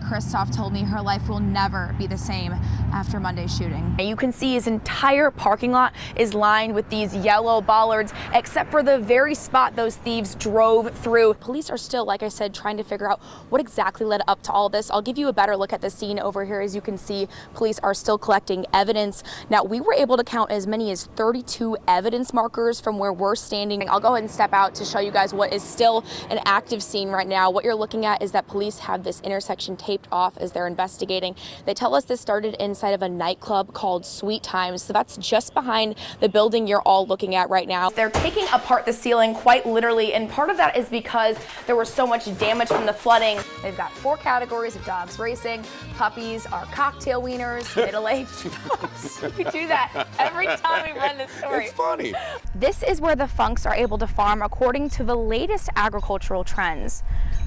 Kristoff told me her life will never be the same after Monday's shooting. You can see his entire parking lot is lined with these yellow bollards, except for the very spot those thieves drove through. Police are still, like I said, trying to figure out what exactly led up to all this. I'll give you a better look at the scene over here. As you can see, police are still collecting evidence. Now, we were able to count as many as 32 evidence markers from where we're standing. I'll go ahead and step out to show you guys what is still an active scene right now. What you're looking at is that police have this intersection taped off as they're investigating. They tell us this started inside of a nightclub called Sweet Times. So that's just behind the building you're all looking at right now. They're taking apart the ceiling quite literally, and part of that is because there was so much damage from the flooding. They've got 4 categories of dogs racing. Puppies are cocktail wieners, middle-aged dogs. We do that every time we run this story. It's funny. This is where the Funks are able to farm according to the latest agricultural trends.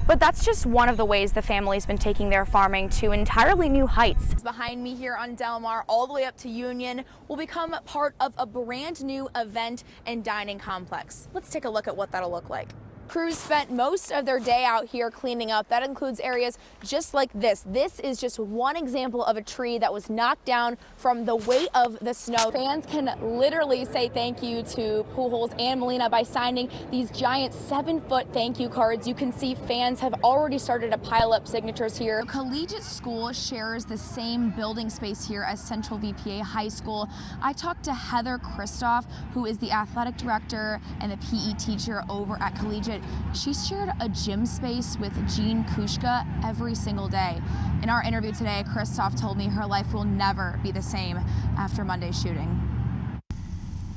But that's just one of the ways the family's been taking their farming to entirely new heights. Behind me here on Del Mar, all the way up to Union, will become part of a brand new event and dining complex. Let's take a look at what that'll look like. Crews spent most of their day out here cleaning up. That includes areas just like this. This is just one example of a tree that was knocked down from the weight of the snow. Fans can literally say thank you to Pujols and Molina by signing these giant 7-foot thank you cards. You can see fans have already started to pile up signatures here. The collegiate school shares the same building space here as Central VPA High School. I talked to Heather Kristoff, who is the athletic director and the PE teacher over at Collegiate. She shared a gym space with Jean Kushka every single day. In our interview today, Kristoff told me her life will never be the same after Monday's shooting.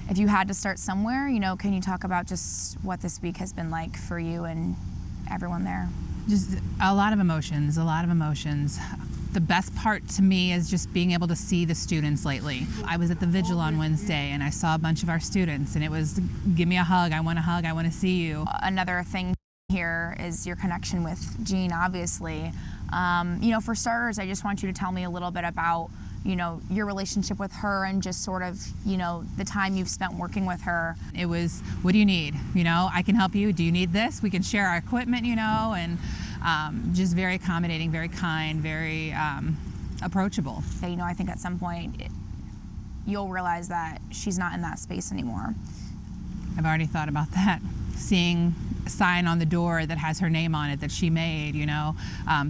If you had to start somewhere, can you talk about just what this week has been like for you and everyone there? Just a lot of emotions, The best part to me is just being able to see the students lately. I was at the vigil on Wednesday and I saw a bunch of our students and it was, give me a hug, I want to see you. Another thing here is your connection with Jean, obviously. For starters, I just want you to tell me a little bit about, your relationship with her and just sort of, the time you've spent working with her. It was, what do you need? I can help you. Do you need this? We can share our equipment, and just very accommodating, very kind, very approachable. I think at some point you'll realize that she's not in that space anymore. I've already thought about that. Seeing a sign on the door that has her name on it that she made,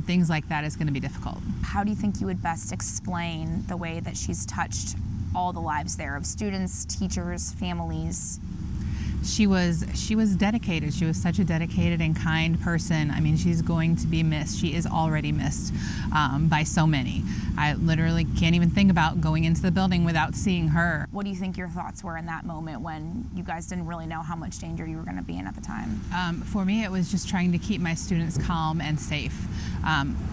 things like that is going to be difficult. How do you think you would best explain the way that she's touched all the lives there of students, teachers, families? She was dedicated. She was such a dedicated and kind person. I mean, she's going to be missed. She is already missed by so many. I literally can't even think about going into the building without seeing her. What do you think your thoughts were in that moment when you guys didn't really know how much danger you were going to be in at the time? For me, it was just trying to keep my students calm and safe.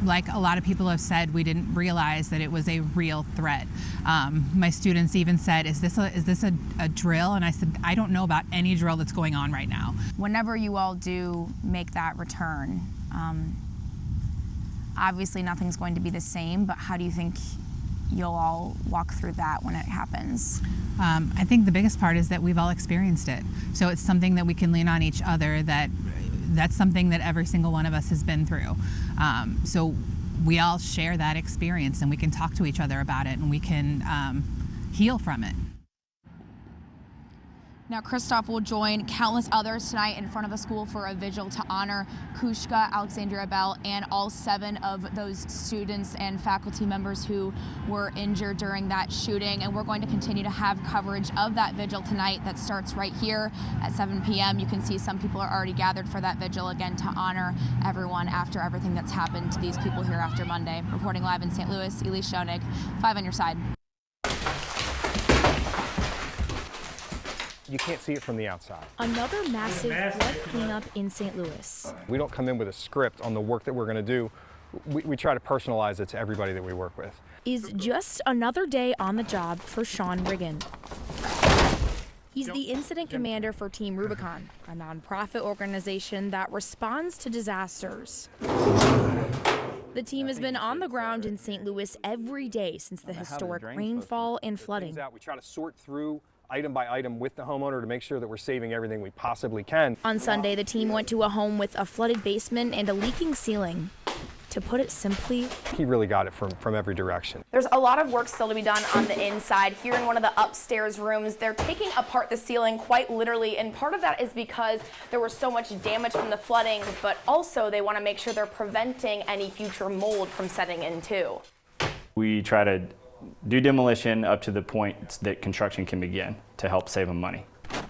Like a lot of people have said, we didn't realize that it was a real threat. My students even said, is this a drill? And I said, I don't know about any drill that's going on right now. Whenever you all do make that return, obviously nothing's going to be the same, but how do you think you'll all walk through that when it happens? I think the biggest part is that we've all experienced it. So it's something that we can lean on each other, that's something that every single one of us has been through. So we all share that experience and we can talk to each other about it and we can heal from it. Now, Kristoff will join countless others tonight in front of the school for a vigil to honor Kushka, Alexandria Bell, and all 7 of those students and faculty members who were injured during that shooting. And we're going to continue to have coverage of that vigil tonight that starts right here at 7 p.m. You can see some people are already gathered for that vigil, again, to honor everyone after everything that's happened to these people here after Monday. Reporting live in St. Louis, Elyse Schoenig, 5 on your side. You can't see it from the outside. Another massive flood cleanup in St. Louis. We don't come in with a script on the work that we're going to do. We try to personalize it to everybody that we work with. Is just another day on the job for Sean Riggin. He's the incident commander for Team Rubicon, a nonprofit organization that responds to disasters. The team has been on the ground in St. Louis every day since the historic rainfall and flooding. We try to sort through item by item with the homeowner to make sure that we're saving everything we possibly can. On Sunday, the team went to a home with a flooded basement and a leaking ceiling. To put it simply, He really got it from every direction. there's a lot of work still to be done on the inside. Here in one of the upstairs rooms, they're taking apart the ceiling quite literally, and part of that is because there was so much damage from the flooding, but also they want to make sure they're preventing any future mold from setting in too. We try to do demolition up to the point that construction can begin to help save them money.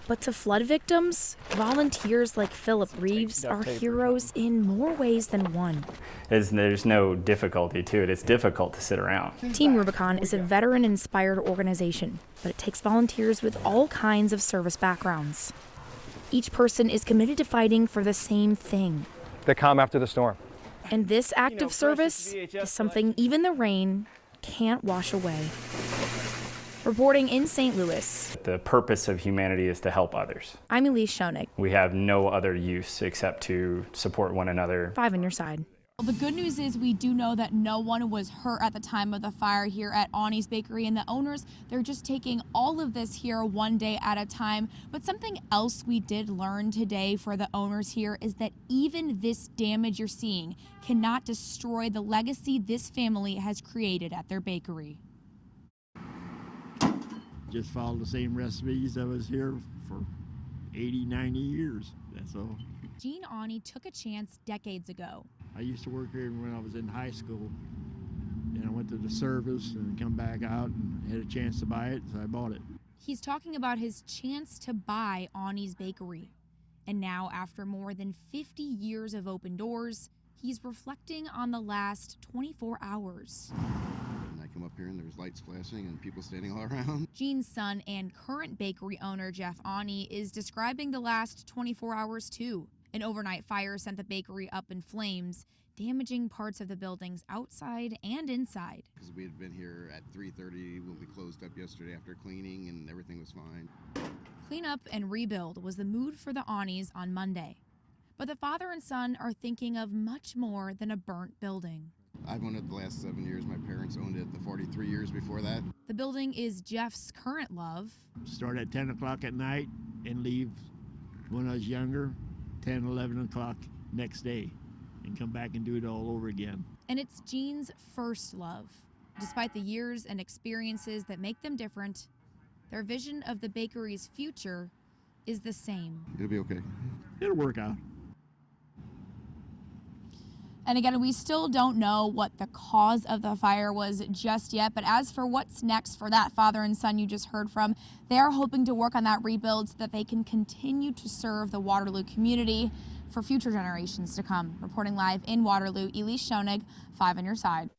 But to flood victims, volunteers like Philip Reeves are heroes in more ways than one. There's no difficulty to it. It's difficult to sit around. Team Rubicon is a veteran-inspired organization, but it takes volunteers with all kinds of service backgrounds. Each person is committed to fighting for the same thing. The calm after the storm. And this act of service is something even the rain can't wash away. Reporting in St. Louis, The purpose of humanity is to help others. I'm Elyse Schoenig, We have no other use except to support one another. 5 on your side. Well, the good news is we do know that no one was hurt at the time of the fire here at Ani's Bakery, and the owners, they're just taking all of this here one day at a time. But something else we did learn today for the owners here is that even this damage you're seeing cannot destroy the legacy this family has created at their bakery. Just follow the same recipes that was here for 80, 90 years, that's all. Jean Ani took a chance decades ago. I used to work here when I was in high school, and I went to the service and come back out and had a chance to buy it, so I bought it. He's talking about his chance to buy Ani's Bakery. And now, after more than 50 years of open doors, he's reflecting on the last 24 hours. And I come up here and there was lights flashing and people standing all around. Jean's son and current bakery owner Jeff Ani is describing the last 24 hours too. An overnight fire sent the bakery up in flames, damaging parts of the buildings outside and inside. Because we had been here at 3:30 when we closed up yesterday after cleaning and everything was fine. Cleanup and rebuild was the mood for the Anis on Monday. But the father and son are thinking of much more than a burnt building. I've owned it the last 7 years. My parents owned it the 43 years before that. The building is Jeff's current love. Start at 10 o'clock at night and leave when I was younger, 10, 11 o'clock next day, and come back and do it all over again. And it's Jean's first love. Despite the years and experiences that make them different, their vision of the bakery's future is the same. It'll be okay. It'll work out. And again, we still don't know what the cause of the fire was just yet, but as for what's next for that father and son you just heard from, they are hoping to work on that rebuild so that they can continue to serve the Waterloo community for future generations to come. Reporting live in Waterloo, Elyse Schoenig, 5 on your side.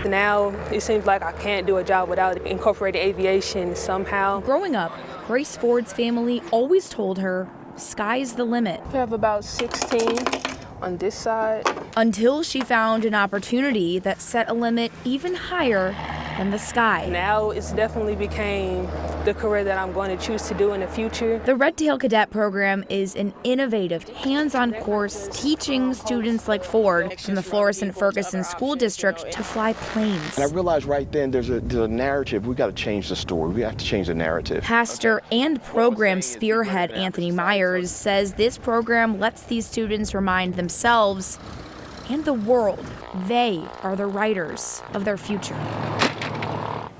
Now it seems like I can't do a job without incorporating aviation somehow. Growing up, Grace Ford's family always told her, sky's the limit. We have about 16 on this side. Until she found an opportunity that set a limit even higher than the sky. Now it's definitely became the career that I'm going to choose to do in the future. The Red Tail Cadet program is an innovative, hands-on course teaching students like Ford from the Florissant Ferguson School District to fly planes. And I realized right then there's a narrative. We got to change the story. We have to change the narrative. Pastor and program spearhead Anthony Myers says this program lets these students remind themselves and the world they are the writers of their future.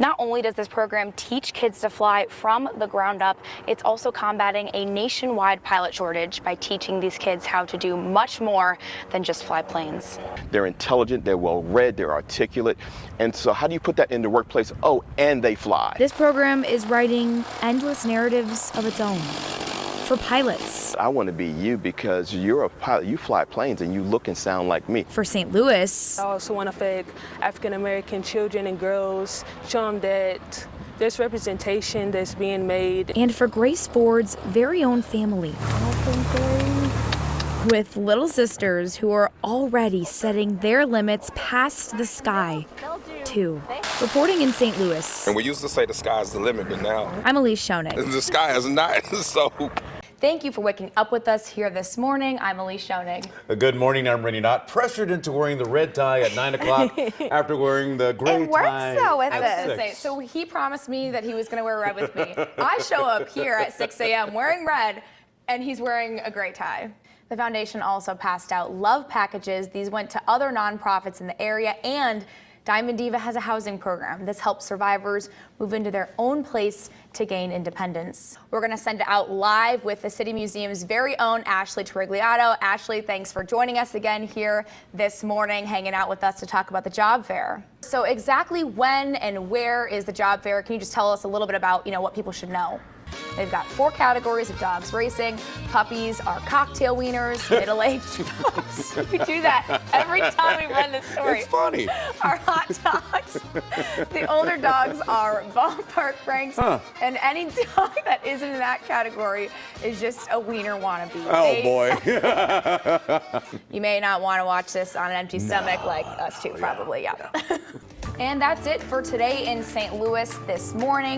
Not only does this program teach kids to fly from the ground up, it's also combating a nationwide pilot shortage by teaching these kids how to do much more than just fly planes. They're intelligent, they're well-read, they're articulate. And so how do you put that in the workplace? Oh, and they fly. This program is writing endless narratives of its own for pilots. I want to be you because you're a pilot. You fly planes and you look and sound like me. For St. Louis. I also want to affect African American children and girls, show them that there's representation that's being made. And for Grace Ford's very own family. With little sisters who are already setting their limits past the sky, too. Reporting in St. Louis. And we used to say the sky's the limit, but now I'm Elyse Schoenig. the sky is not, so. Thank you for waking up with us here this morning. I'm Elyse Schoenig. Good morning, I'm Rennie Knott. Pressured into wearing the red tie at 9 o'clock after wearing the gray tie. It works though with at this. 6. So he promised me that he was going to wear red with me. I show up here at 6 a.m. wearing red, and he's wearing a gray tie. The foundation also passed out love packages. These went to other nonprofits in the area, and Diamond Diva has a housing program. This helps survivors move into their own place to gain independence. We're going to send it out live with the City Museum's very own Ashley Torigliato. Ashley, thanks for joining us again here this morning, hanging out with us to talk about the job fair. So exactly when and where is the job fair? Can you just tell us a little bit about, what people should know? They've got 4 categories of dogs racing. Puppies are cocktail wieners, middle-aged dogs. We do that every time we run this story. It's funny. Are hot dogs. The older dogs are ballpark franks. And any dog that isn't in that category is just a wiener wannabe. Oh, boy. You may not want to watch this on an empty stomach like us too, probably, yeah. And that's it for today in St. Louis this morning.